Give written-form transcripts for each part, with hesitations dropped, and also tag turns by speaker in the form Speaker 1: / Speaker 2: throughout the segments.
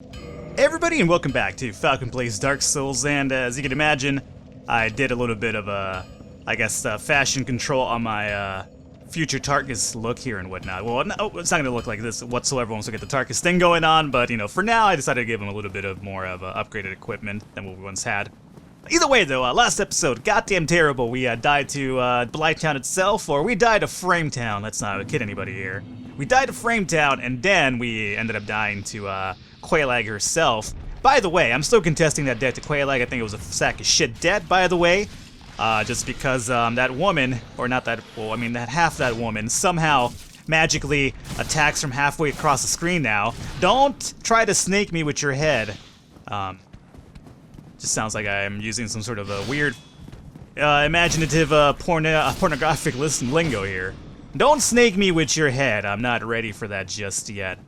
Speaker 1: Hey everybody, and welcome back to Falcon Plays Dark Souls, and as you can imagine, I did a little bit of fashion control on my future Tarkus look here and whatnot. Well, no, it's not going to look like this whatsoever once we get the Tarkus thing going on, but, you know, for now I decided to give him a little bit of more of upgraded equipment than what we once had. Either way, though, last episode, goddamn terrible. We died to Blighttown itself, or we died to Frametown. Let's not kid anybody here. We died to Frametown, and then we ended up dying to Quailag herself. By the way, I'm still contesting that debt to Quailag. I think it was a sack of shit debt, by the way. Just because that woman, or not that, well, I mean, that half that woman somehow magically attacks from halfway across the screen now. Don't try to snake me with your head. Just sounds like I'm using some sort of a weird, imaginative pornographic lingo here. Don't snake me with your head. I'm not ready for that just yet.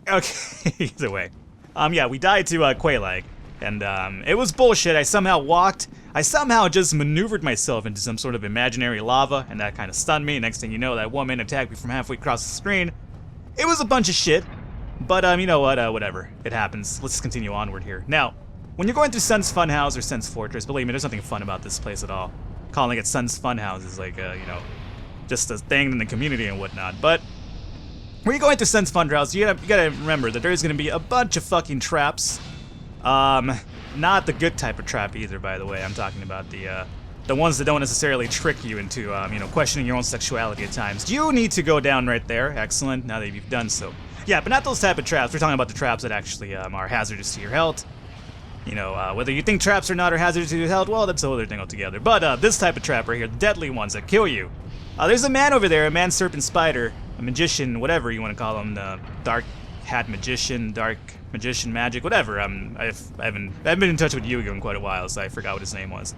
Speaker 1: Okay, either way. Yeah, we died to Quailag, and it was bullshit. I somehow just maneuvered myself into some sort of imaginary lava, and that kind of stunned me. Next thing you know, that woman attacked me from halfway across the screen. It was a bunch of shit, but you know what, whatever. It happens. Let's continue onward here. Now, when you're going through Sun's Funhouse or Sun's Fortress, believe me, there's nothing fun about this place at all. Calling it Sun's Funhouse is like, you know, just a thing in the community and whatnot. But when you're going through Sun's Funhouse, you gotta remember that there's gonna be a bunch of fucking traps. Not the good type of trap either, by the way. I'm talking about the ones that don't necessarily trick you into, you know, questioning your own sexuality at times. You need to go down right there. Excellent. Now that you've done so. Yeah, but not those type of traps. We're talking about the traps that actually are hazardous to your health. You know, whether you think traps or not are hazardous to your health, well, that's a whole other thing altogether. But this type of trap right here, the deadly ones that kill you. There's a man over there, a man serpent spider, a magician, whatever you want to call him, the dark hat magician, dark magician magic, whatever. I haven't been in touch with Yu-Gi-Oh in quite a while, so I forgot what his name was.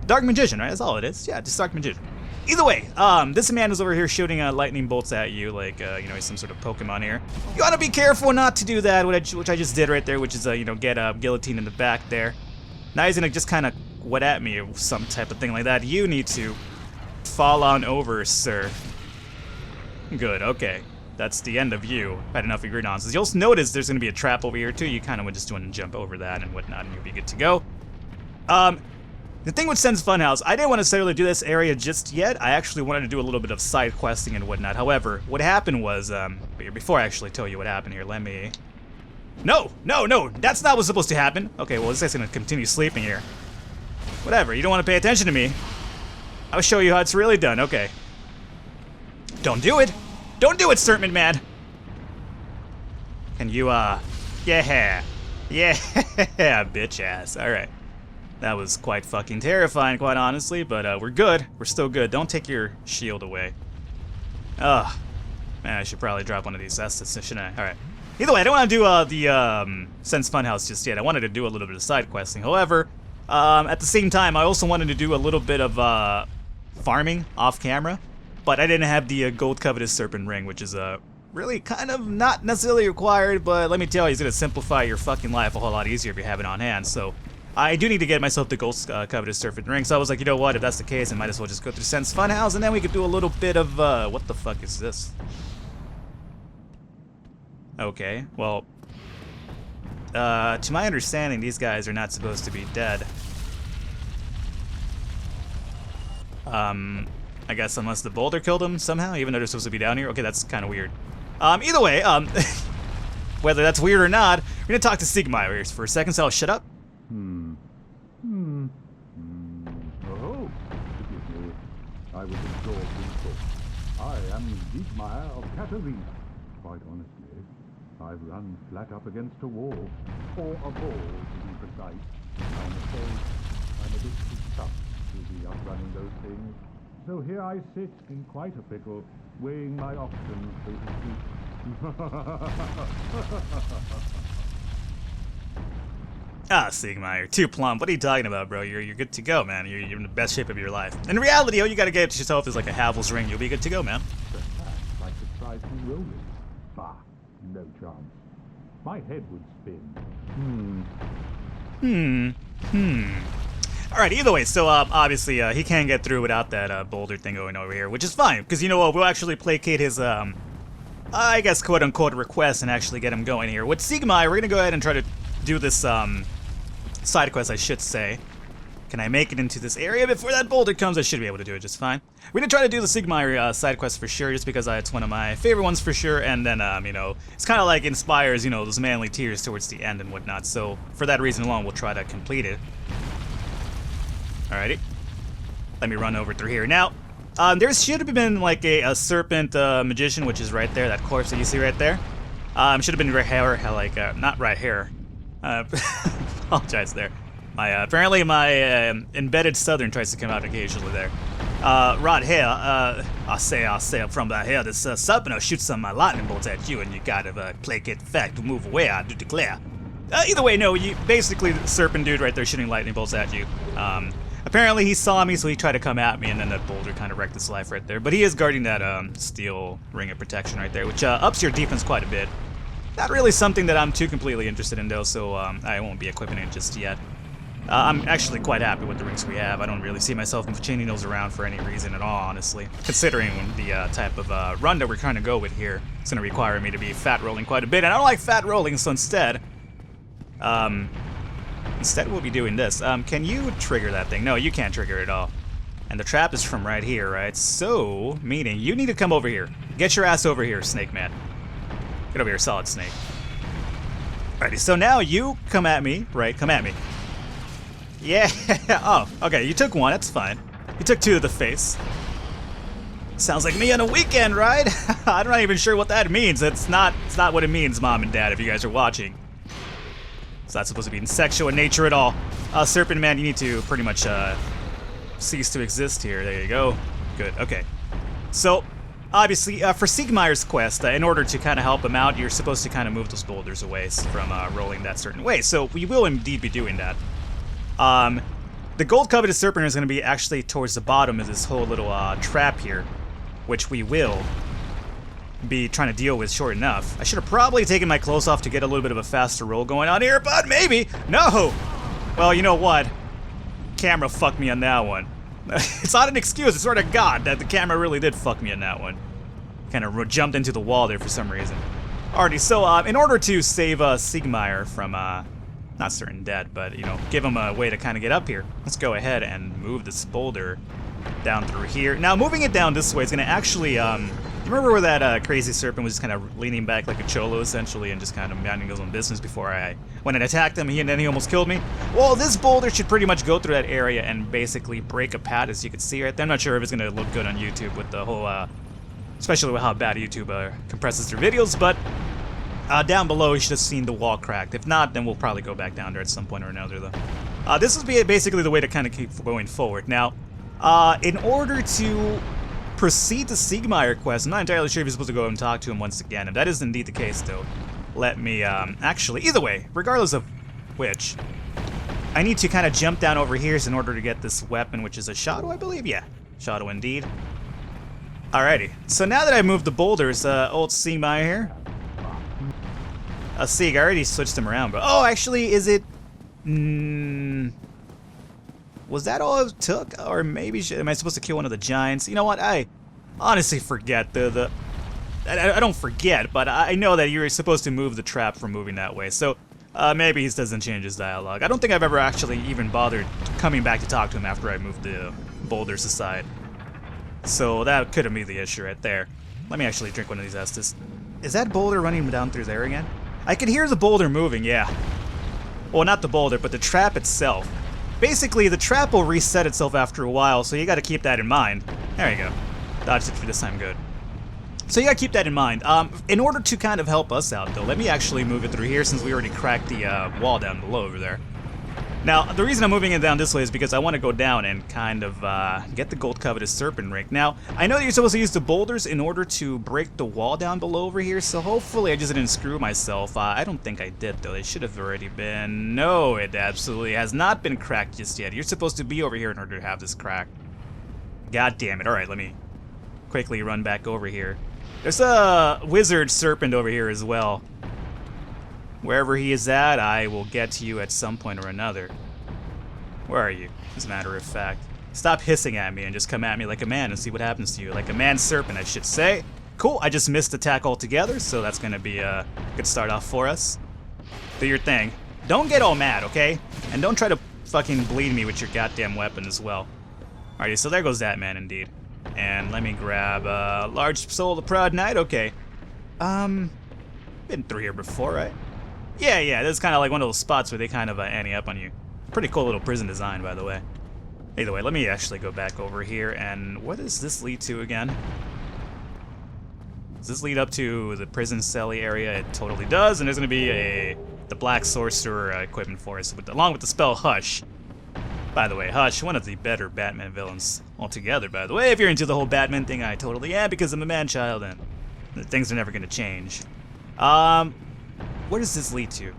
Speaker 1: Dark magician, right? That's all it is. Yeah, just dark magician. Either way, this man is over here shooting lightning bolts at you, like you know, he's some sort of Pokemon here. You ought to be careful not to do that, which I just did right there, which is you know, get a guillotine in the back there. Now he's gonna just kind of wet at me or some type of thing like that. You need to fall on over, sir. Good, okay. That's the end of you. Had enough of your nonsense. You'll notice there's gonna be a trap over here too. You kind of would just want to jump over that and whatnot, and you'll be good to go. The thing with Sun's Funhouse, I didn't want to necessarily do this area just yet. I actually wanted to do a little bit of side questing and whatnot. However, what happened was, before I actually tell you what happened here, let me... No, that's not what's supposed to happen. Okay, well, this guy's gonna continue sleeping here. Whatever, you don't want to pay attention to me. I'll show you how it's really done, okay. Don't do it! Don't do it, Serpent Man! Can you, yeah, bitch ass, alright. That was quite fucking terrifying, quite honestly, but we're good. We're still good. Don't take your shield away. Ugh. Man, I should probably drop one of these Estus, shouldn't I? Alright. Either way, I don't want to do the Sense Funhouse just yet. I wanted to do a little bit of side questing. However, at the same time, I also wanted to do a little bit of farming off camera, but I didn't have the Gold Covetous Serpent Ring, which is really kind of not necessarily required, but let me tell you, it's going to simplify your fucking life a whole lot easier if you have it on hand. So I do need to get myself the Gold Covetous Serpent Ring, so I was like, you know what, if that's the case, I might as well just go through Sense Funhouse, and then we could do a little bit of, what the fuck is this? Okay, well, to my understanding, these guys are not supposed to be dead. I guess unless the boulder killed them somehow, even though they're supposed to be down here. Okay, that's kind of weird. Either way, whether that's weird or not, we're gonna talk to Sigmar here for a second, so I'll shut up.
Speaker 2: Oh, forgive me. I was absorbed in thought. I am Yippee of Katarina. Quite honestly, I've run flat up against a wall, or a ball to be precise. I'm afraid I'm a bit too tough to be outrunning those things. So here I sit in quite a pickle, weighing my options, so to speak.
Speaker 1: Ah, Sigmar, you're too plump. What are you talking about, bro? You're good to go, man. You're in the best shape of your life. In reality, all you gotta get yourself is like a Havel's ring. You'll be good to go, man.
Speaker 2: Perhaps I could try some rolling. Bah, no chance. My head would spin.
Speaker 1: Alright, either way, so obviously he can't get through without that boulder thing going over here, which is fine, because you know what, we'll actually placate his I guess, quote-unquote request and actually get him going here. With Sigma, we're gonna go ahead and try to do this, side quest, I should say. Can I make it into this area before that boulder comes? I should be able to do it just fine. We're gonna try to do the Sigma side quest for sure, just because it's one of my favorite ones for sure, and then, you know, it's kind of like inspires, you know, those manly tears towards the end and whatnot, so for that reason alone, we'll try to complete it. Alrighty. Let me run over through here. Now, there should have been, like, a serpent magician, which is right there, that corpse that you see right there. Should have been right here, like, not right here. Apologize there. Apparently my embedded southern tries to come out occasionally there. Right here, I say from right here, this serpent will shoot some lightning bolts at you, and you gotta placate the fact to move away, I do declare. Either way, no, you basically the serpent dude right there shooting lightning bolts at you. Apparently he saw me, so he tried to come at me, and then that boulder kind of wrecked his life right there. But he is guarding that steel ring of protection right there, which ups your defense quite a bit. Not really something that I'm too completely interested in though, so I won't be equipping it just yet. I'm actually quite happy with the rings we have. I don't really see myself changing those around for any reason at all, honestly. Considering the type of run that we're trying to go with here, it's going to require me to be fat rolling quite a bit, and I don't like fat rolling, so instead we'll be doing this. Can you trigger that thing? No, you can't trigger it at all. And the trap is from right here, right? So, meaning you need to come over here. Get your ass over here, Snake Man. Get over here, Solid Snake. Alrighty, so now you come at me, right? Come at me. Yeah, oh, okay, you took one, that's fine. You took two to the face. Sounds like me on a weekend, right? I'm not even sure what that means. It's not what it means, Mom and Dad, if you guys are watching. It's not supposed to be sexual in nature at all. Serpent Man, you need to pretty much cease to exist here. There you go. Good, okay. So, obviously, for Siegmeyer's quest, in order to kind of help him out, you're supposed to kind of move those boulders away from rolling that certain way. So, we will indeed be doing that. The gold coveted serpent is going to be actually towards the bottom of this whole little trap here, which we will be trying to deal with short enough. I should have probably taken my clothes off to get a little bit of a faster roll going on here, but maybe. No! Well, you know what? Camera fucked me on that one. It's not an excuse, it's sort of God that the camera really did fuck me on that one. Kind of jumped into the wall there for some reason. Alrighty, so in order to save Siegmeyer from not certain death, but, you know, give him a way to kind of get up here, let's go ahead and move this boulder down through here. Now, moving it down this way is going to actually, you remember where that crazy serpent was just kind of leaning back like a cholo, essentially, and just kind of minding his own business before I went and attacked him, and then he almost killed me? Well, this boulder should pretty much go through that area and basically break a path, as you can see right there. I'm not sure if it's going to look good on YouTube with the whole, especially with how bad YouTube compresses their videos, but down below, you should have seen the wall cracked. If not, then we'll probably go back down there at some point or another, though. This is basically the way to kind of keep going forward. Now, in order to proceed to Siegmeyer quest, I'm not entirely sure if you're supposed to go and talk to him once again. If that is indeed the case, though, let me, actually, either way, regardless of which, I need to kind of jump down over here in order to get this weapon, which is a Shadow, I believe? Yeah, Shadow indeed. Alrighty, so now that I've moved the boulders, old Siegmeyer here. Sieg, I already switched him around, but oh, actually, is it? Was that all it took, or maybe am I supposed to kill one of the giants? You know what? I honestly forget I don't forget, but I know that you're supposed to move the trap from moving that way. So maybe he doesn't change his dialogue. I don't think I've ever actually even bothered coming back to talk to him after I moved the boulders aside. So that could have been the issue right there. Let me actually drink one of these Estus. Is that boulder running down through there again? I can hear the boulder moving, yeah. Well, not the boulder, but the trap itself. Basically, the trap will reset itself after a while, so you gotta keep that in mind. There you go. Dodged it for this time, good. So you gotta keep that in mind. In order to kind of help us out, though, let me actually move it through here since we already cracked the wall down below over there. Now, the reason I'm moving it down this way is because I want to go down and kind of get the gold coveted serpent ring. Now, I know that you're supposed to use the boulders in order to break the wall down below over here, so hopefully I just didn't screw myself. I don't think I did, though. It should have already been. No, it absolutely has not been cracked just yet. You're supposed to be over here in order to have this cracked. God damn it. Alright, let me quickly run back over here. There's a wizard serpent over here as well. Wherever he is at, I will get to you at some point or another. Where are you, as a matter of fact? Stop hissing at me and just come at me like a man and see what happens to you. Like a man serpent, I should say. Cool, I just missed attack altogether, so that's gonna be a good start off for us. Do your thing. Don't get all mad, okay? And don't try to fucking bleed me with your goddamn weapon as well. Alrighty, so there goes that man indeed. And let me grab a large soul of the proud knight, okay. Been through here before, right? Yeah, this is kind of like one of those spots where they kind of ante up on you. Pretty cool little prison design, by the way. Either way, let me actually go back over here, and what does this lead to again? Does this lead up to the prison cell area? It totally does, and there's going to be the Black Sorcerer equipment for us, along with the spell Hush. By the way, Hush, one of the better Batman villains altogether, by the way. If you're into the whole Batman thing, I totally am, because I'm a man-child, and things are never going to change. Where does this lead to?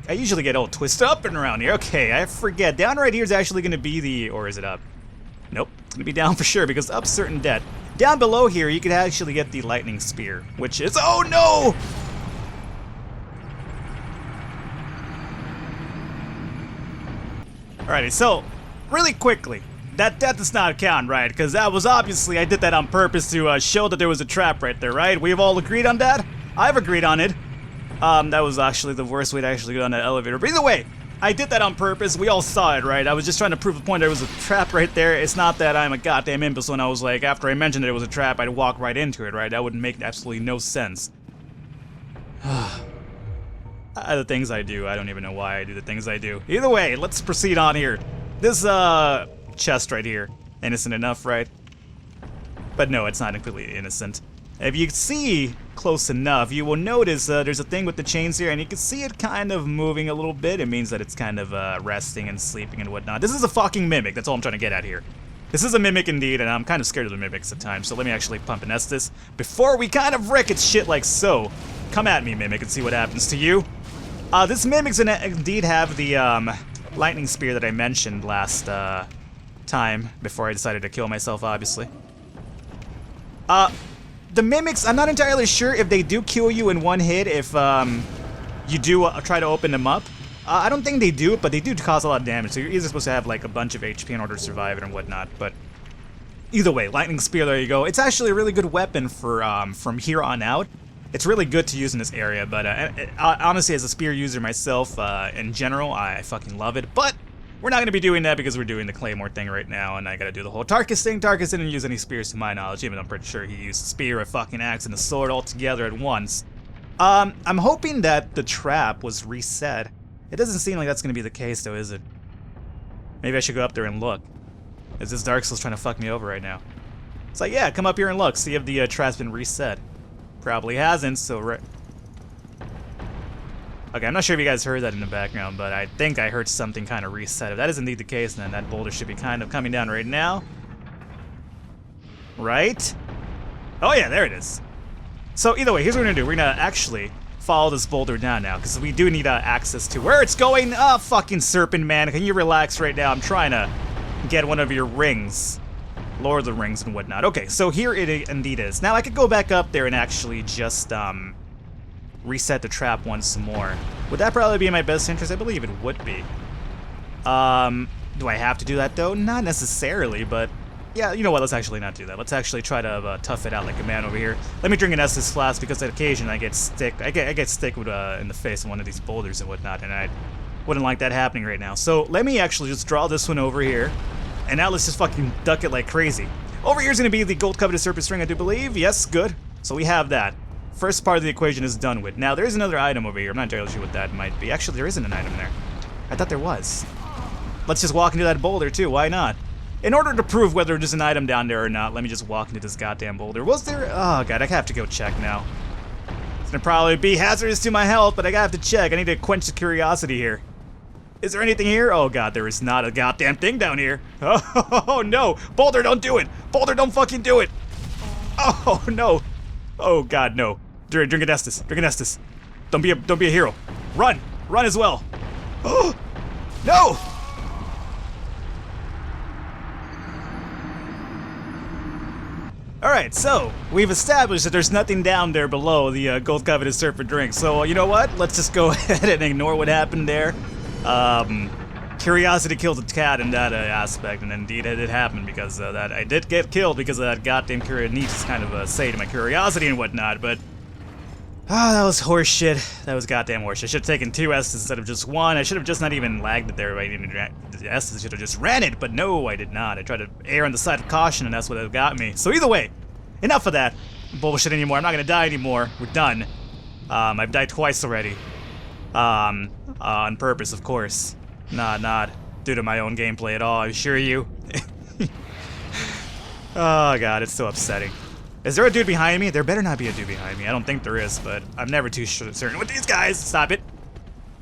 Speaker 1: I usually get all twisted up and around here. Okay, I forget. Down right here is actually going to be the... Or is it up? Nope. It's going to be down for sure, because up's certain dead. Down below here, you could actually get the lightning spear, which is... Oh, no! Alrighty, so, really quickly, that does not count, right? Because that was obviously... I did that on purpose to show that there was a trap right there, right? We've all agreed on that? I've agreed on it. That was actually the worst way to actually get on that elevator. But either way, I did that on purpose. We all saw it, right? I was just trying to prove the point there was a trap right there. It's not that I'm a goddamn imbecile and I was like, after I mentioned that it was a trap, I'd walk right into it, right? That would make absolutely no sense. The things I do, I don't even know why I do the things I do. Either way, let's proceed on here. This, chest right here. Innocent enough, right? But no, it's not completely innocent. If you see close enough, you will notice there's a thing with the chains here, and you can see it kind of moving a little bit. It means that it's kind of resting and sleeping and whatnot. This is a fucking mimic, that's all I'm trying to get at here. This is a mimic indeed, and I'm kind of scared of the mimics at times, so let me actually pump and Estus before we kind of wreck its shit like so. Come at me, mimic, and see what happens to you. This mimics indeed have the lightning spear that I mentioned last time, before I decided to kill myself, obviously. The mimics, I'm not entirely sure if they do kill you in one hit if you do try to open them up. I don't think they do, but they do cause a lot of damage, so you're either supposed to have like a bunch of HP in order to survive it and whatnot, but either way, lightning spear, there you go. It's actually a really good weapon for from here on out. It's really good to use in this area, but honestly, as a spear user myself, in general, I fucking love it, but we're not going to be doing that because we're doing the Claymore thing right now, and I gotta do the whole Tarkus thing. Tarkus didn't use any spears to my knowledge, even though I'm pretty sure he used a spear, a fucking axe, and a sword all together at once. I'm hoping that the trap was reset. It doesn't seem like that's going to be the case, though, is it? Maybe I should go up there and look. Is this Dark Souls trying to fuck me over right now? It's like, yeah, come up here and look, see if the trap's been reset. Probably hasn't, so... Okay, I'm not sure if you guys heard that in the background, but I think I heard something kind of reset. If that is indeed the case, then that boulder should be kind of coming down right now. Right? Oh yeah, there it is. So either way, here's what we're gonna do. We're gonna actually follow this boulder down now, because we do need access to where it's going. Ah, fucking serpent man, can you relax right now? I'm trying to get one of your rings. Lord of the Rings and whatnot. Okay, so here it indeed is. Now I could go back up there and actually just, reset the trap once more. Would that probably be in my best interest? I believe it would be. Do I have to do that though? Not necessarily, but yeah, you know what, let's actually not do that. Let's actually try to tough it out like a man over here. Let me drink an Estus flask because on occasion I get stick with in the face of one of these boulders and whatnot, and I wouldn't like that happening right now. So let me actually just draw this one over here, and now let's just fucking duck it like crazy. Over here's gonna be the gold coveted serpent string, I do believe. Yes, good. So we have that. First part of the equation is done with. Now, there is another item over here. I'm not entirely sure what that might be. Actually, there isn't an item there. I thought there was. Let's just walk into that boulder, too. Why not? In order to prove whether there's an item down there or not, let me just walk into this goddamn boulder. Was there? Oh, God, I have to go check now. It's gonna probably be hazardous to my health, but I have to check. I need to quench the curiosity here. Is there anything here? Oh, God, there is not a goddamn thing down here. Oh, no. Boulder, don't do it. Boulder, don't fucking do it. Oh, no. Oh, God, no. Drink an Estus. Drink an Estus. Don't be a hero. Run. Run as well. Oh, no. Alright, so we've established that there's nothing down there below the gold coveted serpent drink. So you know what? Let's just go ahead and ignore what happened there. Curiosity killed the cat in that aspect, and indeed it did happen because that I did get killed because of that goddamn need to kind of say to my curiosity and whatnot, but that was horse shit. That was goddamn horse shit. I should have taken 2 S's instead of just 1. I should have just not even lagged it there. I didn't the S's. I should have just ran it, but no, I did not. I tried to err on the side of caution, and that's what got me. So either way, enough of that bullshit anymore. I'm not gonna die anymore. We're done. I've died twice already. On purpose, of course. Not due to my own gameplay at all, I assure you. Oh god, it's so upsetting. Is there a dude behind me? There better not be a dude behind me. I don't think there is, but I'm never too certain with these guys. Stop it.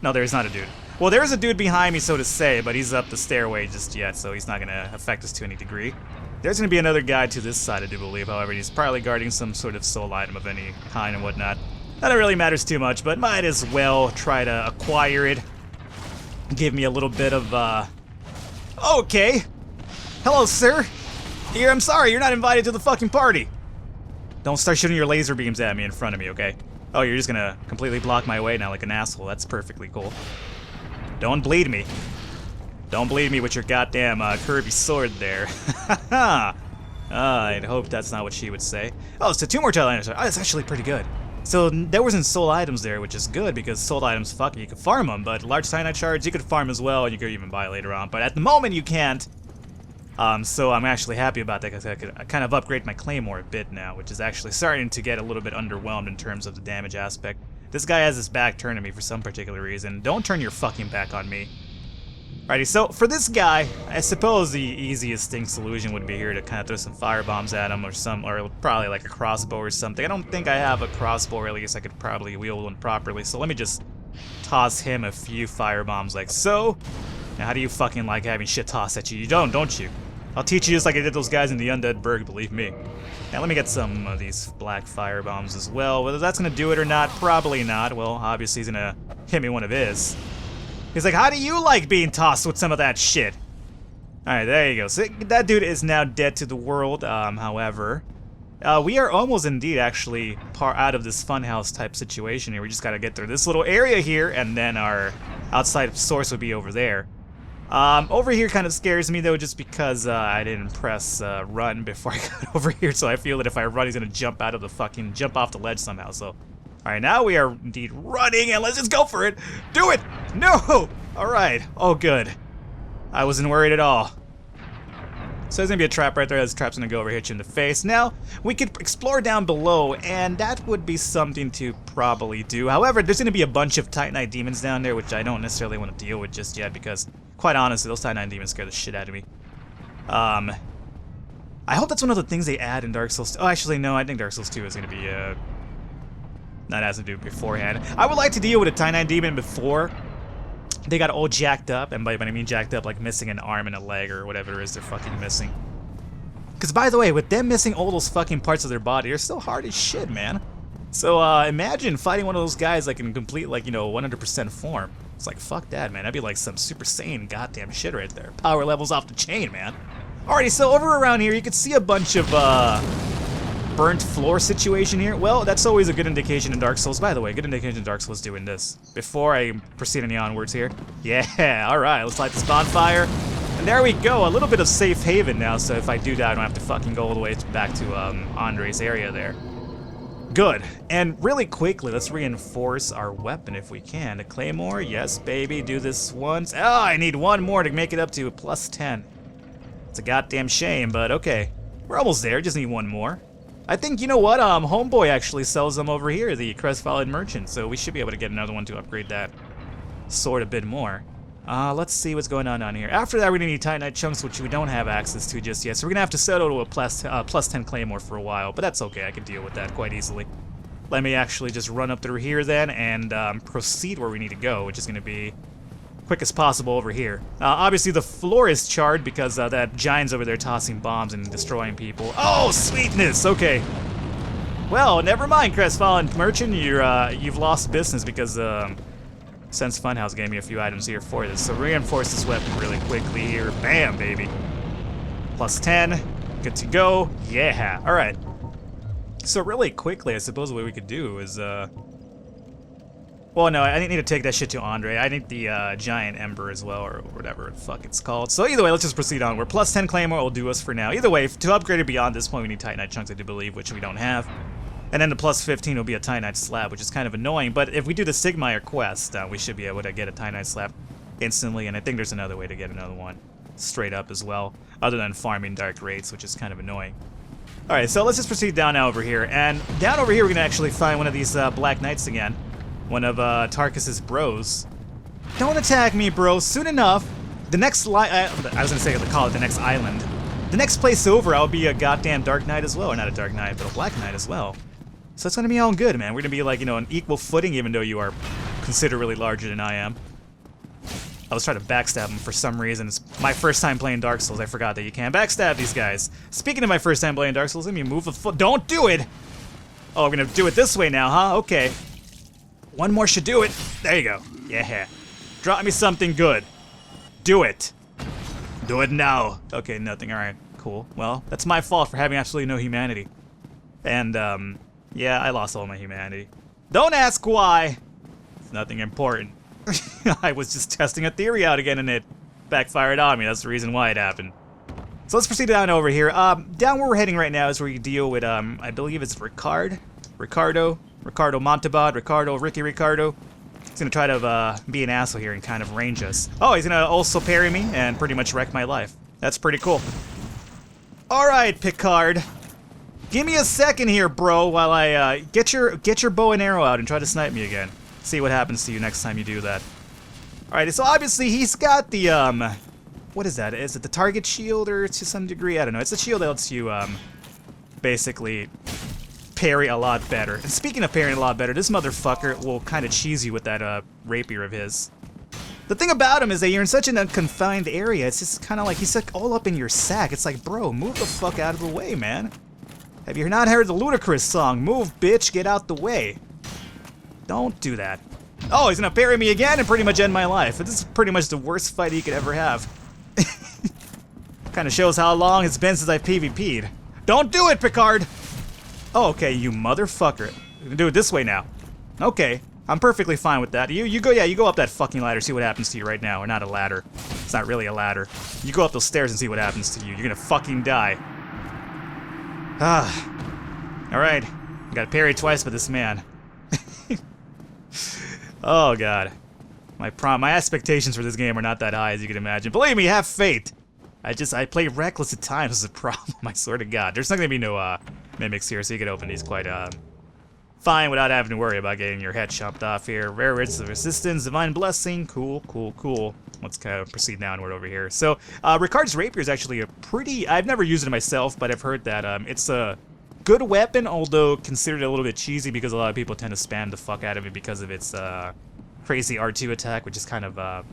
Speaker 1: No, there's not a dude. Well, there is a dude behind me, so to say, but he's up the stairway just yet, so he's not gonna affect us to any degree. There's gonna be another guy to this side, I do believe, however. He's probably guarding some sort of soul item of any kind and whatnot. That really matters too much, but might as well try to acquire it. Give me a little bit of, Okay. Hello, sir. Here, I'm sorry, you're not invited to the fucking party. Don't start shooting your laser beams at me in front of me, okay? Oh, you're just gonna completely block my way now like an asshole. That's perfectly cool. Don't bleed me. Don't bleed me with your goddamn curvy sword there. I'd hope that's not what she would say. Oh, so 2 more tail items. Oh, that's actually pretty good. So there wasn't soul items there, which is good because soul items, fuck it, you could farm them, but large cyanide shards you could farm as well, and you could even buy later on. But at the moment you can't. So I'm actually happy about that because I could kind of upgrade my claymore a bit now, which is actually starting to get a little bit underwhelmed in terms of the damage aspect. This guy has his back turned to me for some particular reason. Don't turn your fucking back on me. Alrighty, so for this guy, I suppose the easiest solution would be here to kind of throw some fire bombs at him or probably like a crossbow or something. I don't think I have a crossbow, or at least I could probably wield one properly, so let me just toss him a few fire bombs like so. Now, how do you fucking like having shit tossed at you? You don't you? I'll teach you just like I did those guys in the Undead Burg, believe me. Now let me get some of these black fire bombs as well. Whether that's gonna do it or not, probably not. Well, obviously he's gonna hit me one of his. He's like, how do you like being tossed with some of that shit? Alright, there you go. So that dude is now dead to the world, however. We are almost indeed actually out of this funhouse type situation here. We just gotta get through this little area here, and then our outside source would be over there. Over here kind of scares me though, just because I didn't press run before I got over here, so I feel that if I run, he's gonna jump off the ledge somehow. So, all right, now we are indeed running, and let's just go for it. Do it! No! All right. Oh, good. I wasn't worried at all. So there's gonna be a trap right there. This trap's gonna go over, hit you in the face. Now we could explore down below, and that would be something to probably do. However, there's gonna be a bunch of Titanite demons down there, which I don't necessarily want to deal with just yet because, quite honestly, those Titanite demons scare the shit out of me. I hope that's one of the things they add in Dark Souls. Oh, actually, no. I think Dark Souls 2 is gonna be not as to do beforehand. I would like to deal with a Titanite demon before they got all jacked up, and by I mean jacked up, like missing an arm and a leg or whatever it is they're fucking missing. Because by the way, with them missing all those fucking parts of their body, they're still hard as shit, man. So imagine fighting one of those guys like in complete, like, you know, 100% form. It's like, fuck that, man. That'd be like some Super Saiyan goddamn shit right there. Power levels off the chain, man. Alrighty, so over around here, you can see a bunch of burnt floor situation here. Well, that's always a good indication in Dark Souls. By the way, good indication in Dark Souls doing this. Before I proceed any onwards here. Yeah, alright, let's light this bonfire. And there we go, a little bit of safe haven now, so if I do die, I don't have to fucking go all the way back to Andre's area there. Good. And really quickly, let's reinforce our weapon if we can. A claymore, yes, baby, do this once. Oh, I need one more to make it up to a plus 10. It's a goddamn shame, but okay. We're almost there, just need one more. I think, you know what, Homeboy actually sells them over here, the Crestfallen Merchant, so we should be able to get another one to upgrade that sword a bit more. Let's see what's going on down here. After that, we're gonna need Titanite chunks, which we don't have access to just yet, so we're gonna have to settle to a plus 10 claymore for a while, but that's okay, I can deal with that quite easily. Let me actually just run up through here then, and proceed where we need to go, which is gonna be quick as possible over here. Obviously the floor is charred because that giant's over there tossing bombs and destroying people. Oh, sweetness! Okay. Well, never mind, Crestfallen Merchant. You've lost business because Sense Funhouse gave me a few items here for this. So reinforce this weapon really quickly here. Bam, baby. Plus 10. Good to go. Yeah. All right. So really quickly, I suppose what we could do is Well, no, I need to take that shit to Andre. I need the giant ember as well, or whatever the fuck it's called. So either way, let's just proceed onward. Plus 10 claymore will do us for now. Either way, to upgrade it beyond this point, we need titanite chunks, I do believe, which we don't have. And then the plus 15 will be a titanite slab, which is kind of annoying. But if we do the Sigmire quest, we should be able to get a titanite slab instantly. And I think there's another way to get another one straight up as well, other than farming dark rates, which is kind of annoying. Alright, so let's just proceed down now over here. And down over here, we're going to actually find one of these Black Knights again. One of Tarkus's bros. Don't attack me, bro. Soon enough, the next I was going to say, call it the next island. The next place over, I'll be a goddamn Dark Knight as well. Or not a Dark Knight, but a Black Knight as well. So it's going to be all good, man. We're going to be like, you know, on equal footing, even though you are considerably larger than I am. I was trying to backstab him for some reason. It's my first time playing Dark Souls. I forgot that you can't backstab these guys. Speaking of my first time playing Dark Souls, let me move a foot. Don't do it! Oh, we're going to do it this way now, huh? Okay. One more should do it. There you go. Yeah. Drop me something good. Do it. Do it now. Okay, nothing. Alright, cool. Well, that's my fault for having absolutely no humanity. And, yeah, I lost all my humanity. Don't ask why. It's nothing important. I was just testing a theory out again and it backfired on me. That's the reason why it happened. So let's proceed down over here. Down where we're heading right now is where you deal with, I believe it's Ricardo Montalban, Ricky Ricardo. He's gonna try to be an asshole here and kind of range us. Oh, he's gonna also parry me and pretty much wreck my life. That's pretty cool. Alright, Picard. Give me a second here, bro, while I get your bow and arrow out and try to snipe me again. See what happens to you next time you do that. Alright, so obviously he's got the, what is that? Is it the target shield or to some degree? I don't know. It's a shield that lets you, basically parry a lot better. And speaking of parrying a lot better, this motherfucker will kind of cheese you with that, rapier of his. The thing about him is that you're in such an unconfined area, it's just kind of like he's like all up in your sack. It's like, bro, move the fuck out of the way, man. Have you not heard the Ludacris song? Move, bitch, get out the way. Don't do that. Oh, he's gonna parry me again and pretty much end my life. This is pretty much the worst fight he could ever have. Kind of shows how long it's been since I've PvP'd. Don't do it, Picard! Oh, okay, you motherfucker. We're gonna do it this way now. Okay, I'm perfectly fine with that. You go up that fucking ladder, see what happens to you right now. Or not a ladder. It's not really a ladder. You go up those stairs and see what happens to you. You're gonna fucking die. Alright. I got parried twice by this man. Oh god. My expectations for this game are not that high, as you can imagine. Believe me, have faith. I play reckless at times is a problem, I swear to god. There's not gonna be no mimics here, so you can open these quite fine without having to worry about getting your head chopped off here. Rare Ridge of Resistance, Divine Blessing, cool. Let's kind of proceed downward over here. So, Ricard's Rapier is actually a pretty... I've never used it myself, but I've heard that it's a good weapon, although considered a little bit cheesy because a lot of people tend to spam the fuck out of it because of its crazy R2 attack, which is kind of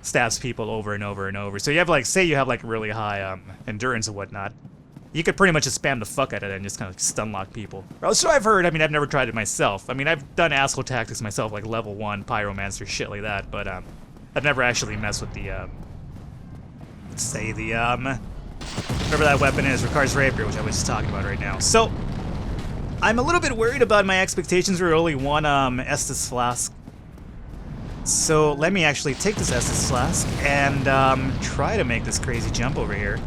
Speaker 1: stabs people over and over and over. So you have like, say you have like really high endurance and whatnot, you could pretty much just spam the fuck out of it and just kind of stun lock people. So I've heard. I mean, I've never tried it myself. I mean, I've done asshole tactics myself, like level 1 pyromancer shit like that, but I've never actually messed with the let's say the whatever that weapon is, Ricard's Rapier, which I was just talking about right now. So I'm a little bit worried about my expectations for only one Estus Flask. So let me actually take this Estus Flask and try to make this crazy jump over here.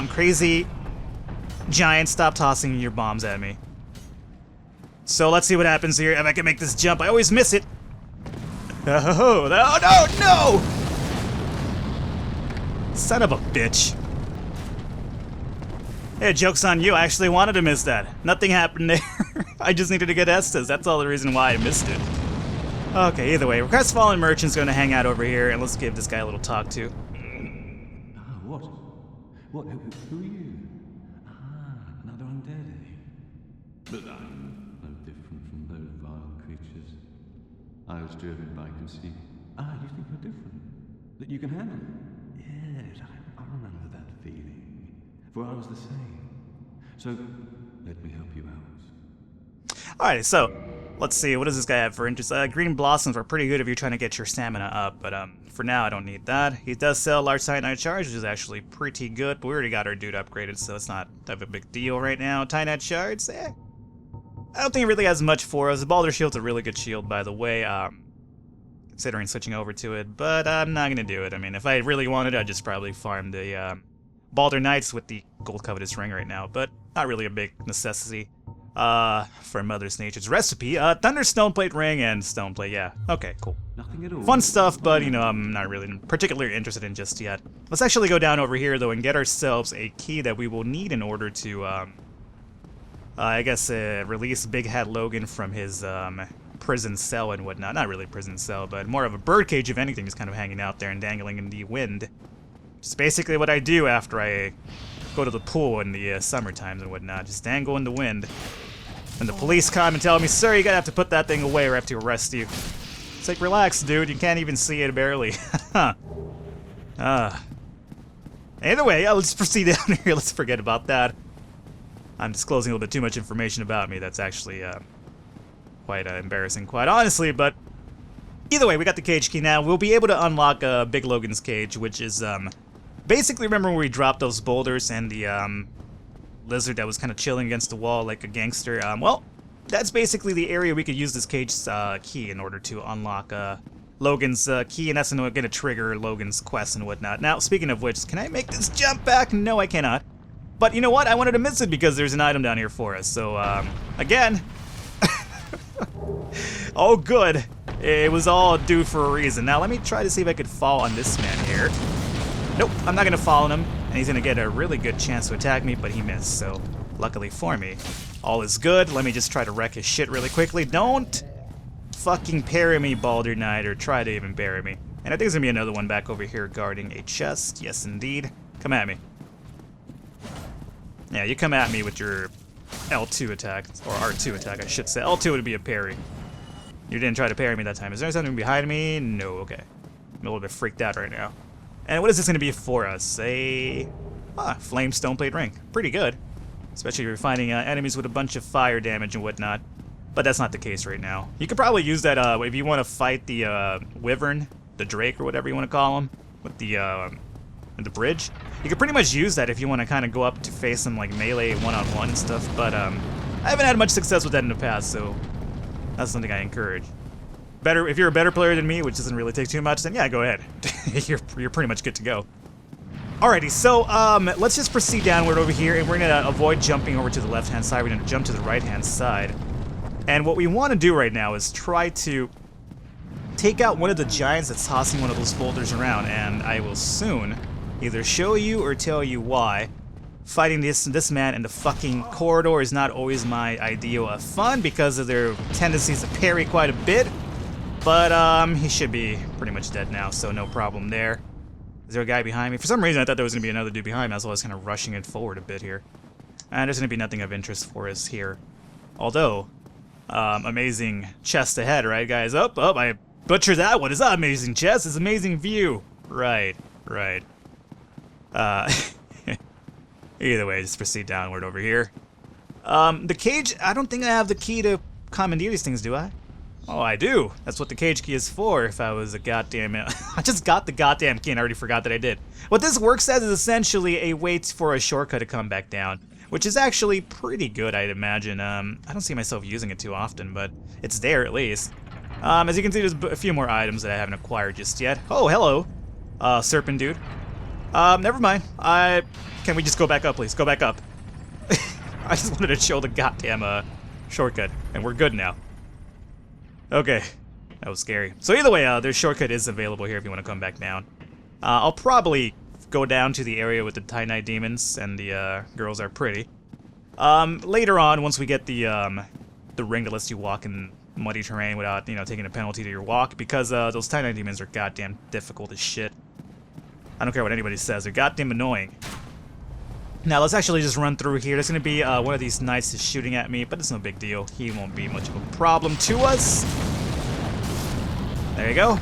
Speaker 1: Crazy giant, stop tossing your bombs at me. So let's see what happens here. If I can make this jump, I always miss it. Oh, no! Son of a bitch. Hey, joke's on you. I actually wanted to miss that. Nothing happened there. I just needed to get Estus. That's all the reason why I missed it. Okay, either way, Crestfallen Merchant's gonna hang out over here, and let's give this guy a little talk to.
Speaker 3: What? Who are you? Another undead, eh? But I'm no different from those vile creatures. I was driven by conceit. You think you're different? That you can handle it? Yes, I remember that feeling. For I was the same. So, let me help you out.
Speaker 1: Alright, so, let's see, what does this guy have for interest? Green Blossoms are pretty good if you're trying to get your stamina up, but for now I don't need that. He does sell large Titanite Shards, which is actually pretty good, but we already got our dude upgraded, so it's not that of a big deal right now. Titanite Shards, I don't think it really has much for us. The Baldur Shield's a really good shield, by the way, considering switching over to it, but I'm not gonna do it. I mean, if I really wanted, I'd just probably farm the Baldur Knights with the Gold Covetous Ring right now, but not really a big necessity for Mother's Nature's recipe. Thunder Stoneplate Ring and Stoneplate, yeah. Okay, cool.
Speaker 3: Nothing at all.
Speaker 1: Fun stuff, but, you know, I'm not really particularly interested in just yet. Let's actually go down over here, though, and get ourselves a key that we will need in order to, I guess, release Big Hat Logan from his, prison cell and whatnot. Not really prison cell, but more of a birdcage, if anything, just kind of hanging out there and dangling in the wind. Just basically what I do after I go to the pool in the summer times and whatnot. Just dangle in the wind. And the police come and tell me, sir, you gotta have to put that thing away or I have to arrest you. It's like, relax, dude, you can't even see it barely. Either way, let's proceed down here. Let's forget about that. I'm disclosing a little bit too much information about me. That's actually quite embarrassing, quite honestly, but either way, we got the cage key now. We'll be able to unlock Big Logan's cage, which is basically, remember when we dropped those boulders and the lizard that was kind of chilling against the wall like a gangster? Well, that's basically the area we could use this cage key in order to unlock Logan's key, and that's going to trigger Logan's quest and whatnot. Now, speaking of which, can I make this jump back? No, I cannot. But you know what? I wanted to miss it because there's an item down here for us. So, again, oh good. It was all due for a reason. Now, let me try to see if I could fall on this man here. Nope, I'm not going to fall on him, and he's going to get a really good chance to attack me, but he missed, so luckily for me, all is good. Let me just try to wreck his shit really quickly. Don't fucking parry me, Baldur Knight, or try to even parry me. And I think there's going to be another one back over here guarding a chest. Yes, indeed. Come at me. Yeah, you come at me with your L2 attack, or R2 attack, I should say. L2 would be a parry. You didn't try to parry me that time. Is there something behind me? No, okay. I'm a little bit freaked out right now. And what is this going to be for us? A flame stoneplate ring. Pretty good. Especially if you're fighting enemies with a bunch of fire damage and whatnot. But that's not the case right now. You could probably use that if you want to fight the wyvern, the drake, or whatever you want to call him, with the bridge. You could pretty much use that if you want to kind of go up to face him like melee one-on-one and stuff. But I haven't had much success with that in the past, so that's something I encourage. If you're a better player than me, which doesn't really take too much, then yeah, go ahead. you're pretty much good to go. Alrighty, so let's just proceed downward over here, and we're gonna avoid jumping over to the left-hand side. We're gonna jump to the right-hand side. And what we want to do right now is try to take out one of the giants that's tossing one of those boulders around, and I will soon either show you or tell you why fighting this man in the fucking corridor is not always my ideal of fun because of their tendencies to parry quite a bit. But he should be pretty much dead now, so no problem there. Is there a guy behind me? For some reason I thought there was going to be another dude behind me. That's why I was kind of rushing it forward a bit here. And there's going to be nothing of interest for us here. Although, amazing chest ahead, right guys? Oh, I butchered that one. It's not amazing chest, it's amazing view. Right. Either way, just proceed downward over here. The cage, I don't think I have the key to commandeer these things, do I? Oh, I do. That's what the cage key is for if I was a goddamn... I just got the goddamn key and I already forgot that I did. What this works as is essentially a wait for a shortcut to come back down, which is actually pretty good, I'd imagine. I don't see myself using it too often, but it's there at least. As you can see, there's a few more items that I haven't acquired just yet. Oh, hello, serpent dude. Never mind. Can we just go back up, please? Go back up. I just wanted to show the goddamn shortcut, and we're good now. Okay, that was scary. So either way, their shortcut is available here if you want to come back down. I'll probably go down to the area with the Titanite demons and the girls are pretty. Later on, once we get the ring that lets you walk in muddy terrain without, you know, taking a penalty to your walk, because those Titanite demons are goddamn difficult as shit. I don't care what anybody says, they're goddamn annoying. Now let's actually just run through here. There's gonna be one of these knights just shooting at me, but it's no big deal. He won't be much of a problem to us. There you go.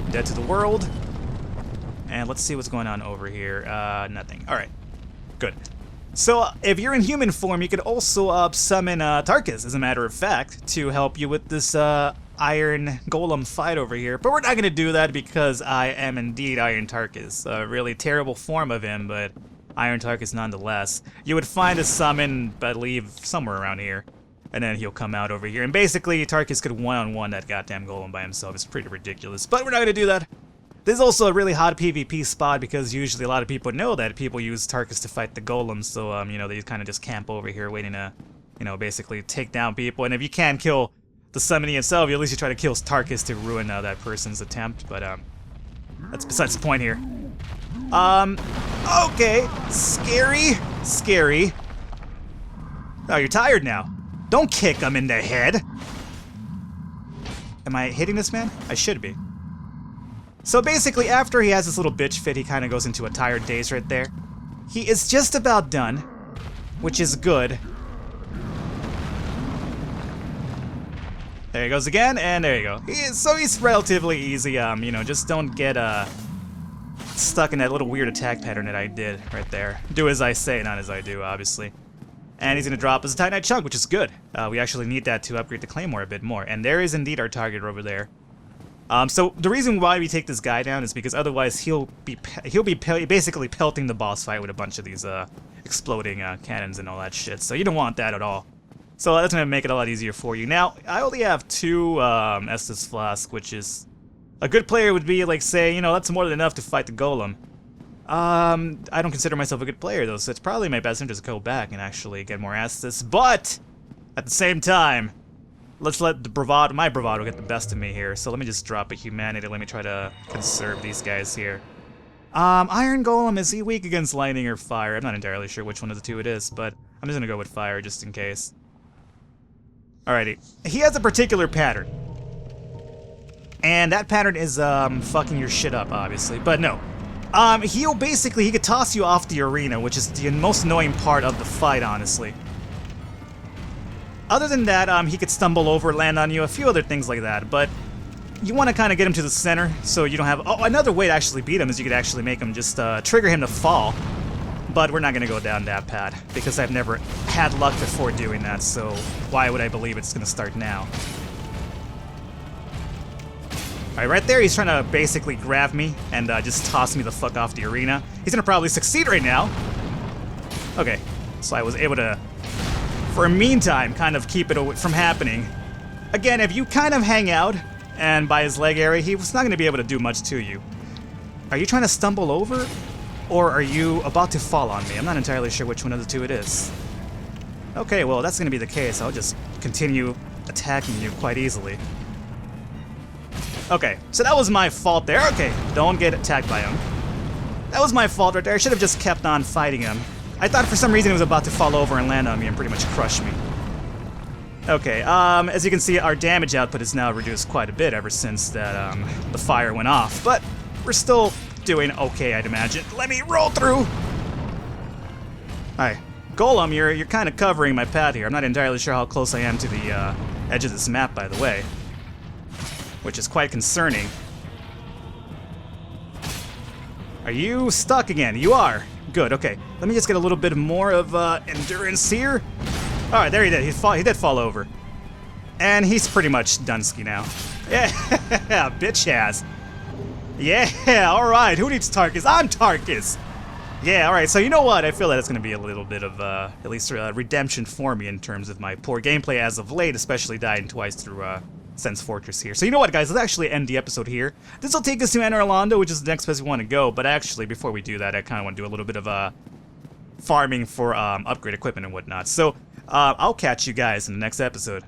Speaker 1: Dead to the world. And let's see what's going on over here. Nothing. Alright. Good. So, if you're in human form, you could also summon Tarkus, as a matter of fact, to help you with this Iron Golem fight over here. But we're not going to do that because I am indeed Iron Tarkus. A really terrible form of him, but Iron Tarkus nonetheless. You would find a summon, I believe, somewhere around here. And then he'll come out over here. And basically, Tarkus could one-on-one that goddamn golem by himself. It's pretty ridiculous. But we're not going to do that. This is also a really hot PvP spot because usually a lot of people know that people use Tarkus to fight the golems. So, you know, they kind of just camp over here waiting to, you know, basically take down people. And if you can't kill the summoning itself, at least you try to kill Tarkus to ruin that person's attempt. But, that's besides the point here. Okay. Scary. Scary. Oh, you're tired now. Don't kick him in the head. Am I hitting this man? I should be. So basically, after he has this little bitch fit, he kind of goes into a tired daze right there. He is just about done, which is good. There he goes again, and there you go. So he's relatively easy, you know, just don't get stuck in that little weird attack pattern that I did right there. Do as I say, not as I do, obviously. And he's going to drop us a Titanite chunk, which is good. We actually need that to upgrade the Claymore a bit more. And there is indeed our target over there. So the reason why we take this guy down is because otherwise he'll be basically pelting the boss fight with a bunch of these exploding cannons and all that shit. So you don't want that at all. So that's going to make it a lot easier for you. Now, I only have 2 Estus Flask, which is... A good player would be like, say, you know, that's more than enough to fight the golem. I don't consider myself a good player, though, so it's probably my best interest to go back and actually get more Estus. But, at the same time, let's let my bravado get the best of me here. So let me just drop a humanity. Let me try to conserve these guys here. Iron Golem, is he weak against lightning or fire? I'm not entirely sure which one of the two it is, but I'm just gonna go with fire just in case. Alrighty. He has a particular pattern. And that pattern is, fucking your shit up, obviously. But no. He could toss you off the arena, which is the most annoying part of the fight, honestly. Other than that, he could stumble over, land on you, a few other things like that, but you want to kind of get him to the center, so you don't have... Oh, another way to actually beat him is you could actually make him just, trigger him to fall. But we're not going to go down that path, because I've never had luck before doing that, so why would I believe it's going to start now? Alright, right there, he's trying to basically grab me and just toss me the fuck off the arena. He's gonna probably succeed right now. Okay, so I was able to, for a meantime, kind of keep it from happening. Again, if you kind of hang out and by his leg area, he's not gonna be able to do much to you. Are you trying to stumble over? Or are you about to fall on me? I'm not entirely sure which one of the two it is. Okay, well, that's gonna be the case. I'll just continue attacking you quite easily. Okay, so that was my fault there. Okay, don't get attacked by him. That was my fault right there. I should have just kept on fighting him. I thought for some reason he was about to fall over and land on me and pretty much crush me. Okay, as you can see, our damage output is now reduced quite a bit ever since that, the fire went off. But we're still doing okay, I'd imagine. Let me roll through! Alright, Golem, you're kind of covering my path here. I'm not entirely sure how close I am to the, edge of this map, by the way. Which is quite concerning. Are you stuck again? You are. Good, okay. Let me just get a little bit more of endurance here. Alright, there he did. He did fall over. And he's pretty much Dunsky now. Yeah, bitch ass. Yeah, alright. Who needs Tarkus? I'm Tarkus! Yeah, alright, so you know what? I feel that it's going to be a little bit of, at least redemption for me in terms of my poor gameplay as of late, especially dying twice through, Sense Fortress here. So you know what, guys, let's actually end the episode here. This will take us to Anor Londo, which is the next place we want to go, but actually, before we do that, I kind of want to do a little bit of farming for upgrade equipment and whatnot. So I'll catch you guys in the next episode.